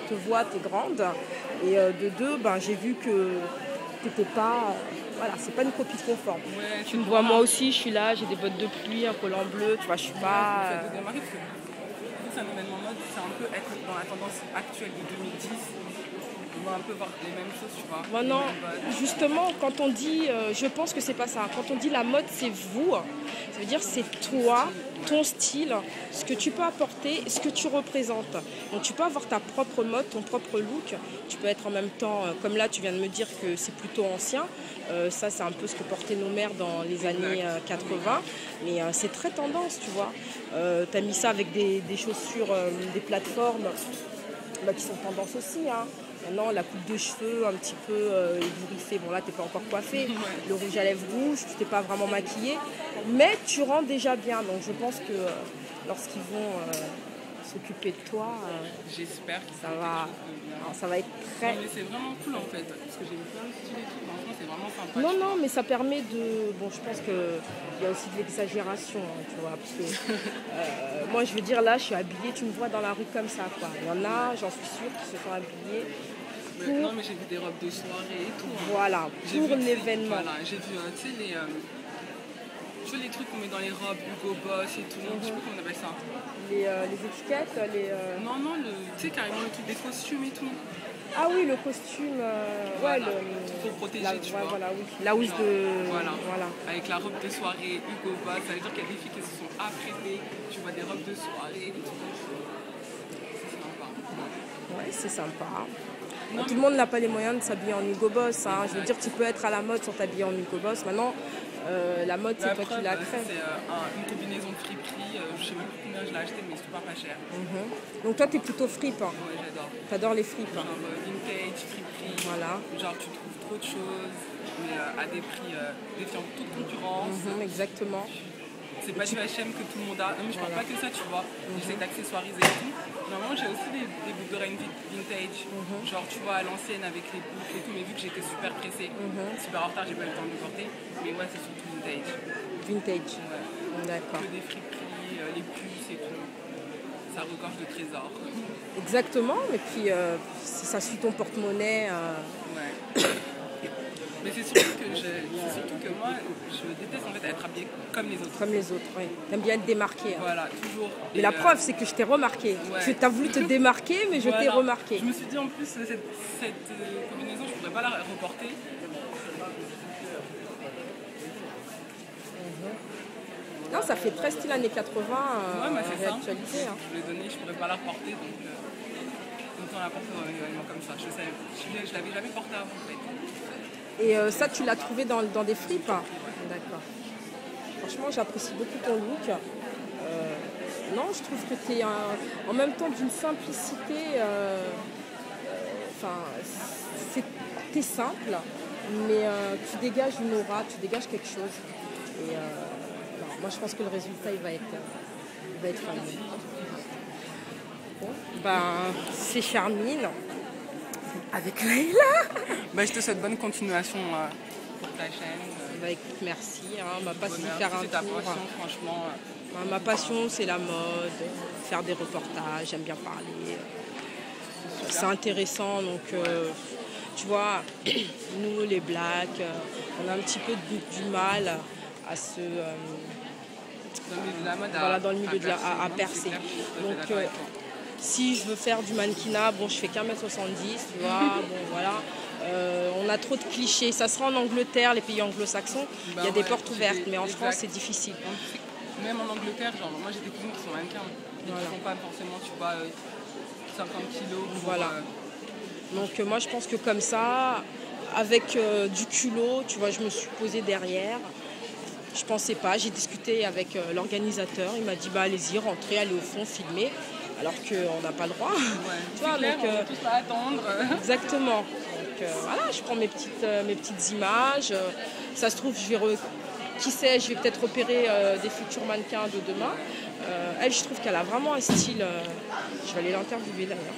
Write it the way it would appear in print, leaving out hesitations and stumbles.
te vois, tu es grande. Et de deux, ben, j'ai vu que tu n'étais pas. Voilà, c'est pas une copie conforme. Ouais, Tu me vois, moi aussi, je suis là, j'ai des bottes de pluie, un collant bleu, tu vois, je suis pas. Ça te démarrer parce que c'est un événement mode, c'est un peu être dans la tendance actuelle de 2010. On va un peu voir les mêmes choses, tu vois. Maintenant, Les mêmes bottes. justement, quand on dit, je pense que c'est pas ça. Quand on dit la mode, c'est vous, ça veut dire c'est toi, ton style, ce que tu peux apporter, ce que tu représentes. Donc tu peux avoir ta propre mode, ton propre look. Tu peux être en même temps, comme là, tu viens de me dire que c'est plutôt ancien. Ça, c'est un peu ce que portaient nos mères dans les années 80. Mais c'est très tendance, tu vois. Tu as mis ça avec des chaussures, des plateformes qui sont tendance aussi, hein. Maintenant, la coupe de cheveux un petit peu ébouriffée. Bon, là, tu n'es pas encore coiffée. Le rouge à lèvres rouge, tu t'es pas vraiment maquillée. Mais tu rends déjà bien. Donc, je pense que lorsqu'ils vont s'occuper de toi, J'espère que ça va être très... Non, mais c'est vraiment cool en fait. Parce que j'ai vu plein de styles et tout. Franchement, c'est vraiment sympa. Non, non, mais ça permet de... Bon, je pense qu'il y a aussi de l'exagération, hein, tu vois. Parce que moi, je veux dire, là, je suis habillée, tu me vois dans la rue comme ça, quoi. Il y en a, j'en suis sûre, qui se sont habillés. Non, mais j'ai vu des robes de soirée et tout. Voilà, pour l'événement. Voilà, j'ai vu, tu sais, les trucs qu'on met dans les robes, Hugo Boss et tout. Je sais pas comment on appelle ça. Les étiquettes, Non, tu sais, carrément le truc des costumes et tout. Ah oui, le costume, Voilà. Pour protéger, tu vois. Voilà, oui. La housse de... Voilà. Avec la robe de soirée, Hugo Boss, ça veut dire qu'il y a des filles qui se sont apprêtées. Tu vois des robes de soirée, des trucs comme ça. C'est sympa. Ouais, c'est sympa. Tout le monde n'a pas les moyens de s'habiller en Hugo Boss, hein. Je veux dire, tu peux être à la mode sans t'habiller en Hugo Boss. Maintenant, la mode, c'est toi qui la crée. C'est une combinaison de friperie. Je sais même plus combien je l'ai acheté, mais c'est pas cher. Donc toi, tu es plutôt fripe, hein. Ouais, j'adore. T'adores les fripes, hein. Genre vintage, friperie. Voilà. Genre, tu trouves trop de choses, mais à des prix défiant toute concurrence. Exactement. C'est pas du H&M que tout le monde a. Non, mais je parle pas que ça, tu vois. J'essaie d'accessoiriser et tout. Normalement, j'ai aussi des boucles d'oreilles vintage. Genre, tu vois, à l'ancienne avec les boucles et tout. Mais vu que j'étais super pressée, super en retard, j'ai pas eu le temps de le porter. Mais ouais, c'est surtout vintage. Vintage. Ouais. D'accord. Que des friperies, les puces et tout. Ça regorge de trésors. Exactement. Et puis, si ça suit ton porte-monnaie... Ouais. Mais c'est surtout que moi, je déteste en fait être habillée comme les autres. Comme les autres, oui. T'aimes bien être démarquée, hein. Voilà, toujours. Mais la preuve, c'est que je t'ai remarqué. Ouais. Tu as voulu te démarquer, mais je t'ai remarqué. Je me suis dit en plus, cette combinaison, je pourrais pas la reporter. Non, ça fait très style années 80, ouais, c'est ça. réactualité, hein. Je l'ai donné, je pourrais pas la reporter, donc on la porte dans un événement comme ça. Je l'avais jamais porté avant en fait. Et ça, tu l'as trouvé dans des fripes, hein. D'accord. Franchement, j'apprécie beaucoup ton look. Non, je trouve que tu es en même temps d'une simplicité. T'es simple, mais tu dégages une aura, tu dégages quelque chose. Et non, moi, je pense que le résultat, il va être fameux. Bon, c'est Charmine avec Leïla. Je te souhaite bonne continuation pour ta chaîne. Écoute, merci. Hein, ma passion, Bonheur. faire un C'est ta tour. passion, franchement. Ma passion, c'est la mode, faire des reportages, j'aime bien parler. C'est intéressant, donc tu vois, nous les blacks, on a un petit peu du mal à se... dans le milieu de la mode, voilà, dans le milieu à percer. Donc si je veux faire du mannequinat, bon, je fais qu'1,70 m, tu vois, bon voilà. On a trop de clichés. Ça sera en Angleterre, les pays anglo-saxons, il y a des portes ouvertes, mais en France, c'est difficile. Même en Angleterre, genre, moi j'ai des cousines qui sont mannequins, et qui ne font pas forcément, tu vois, 50 kilos. Voilà. Donc moi, je pense que comme ça, avec du culot, tu vois, je me suis posée derrière. Je pensais pas, j'ai discuté avec l'organisateur, il m'a dit allez-y, rentrez, allez au fond, filmez, alors qu'on n'a pas le droit. Ouais, tu vois, donc, on ne peut pas attendre. Exactement. Donc voilà, je prends mes petites images. Ça se trouve, qui sait, je vais peut-être repérer des futurs mannequins de demain. Elle, je trouve qu'elle a vraiment un style. Je vais aller l'interviewer d'ailleurs.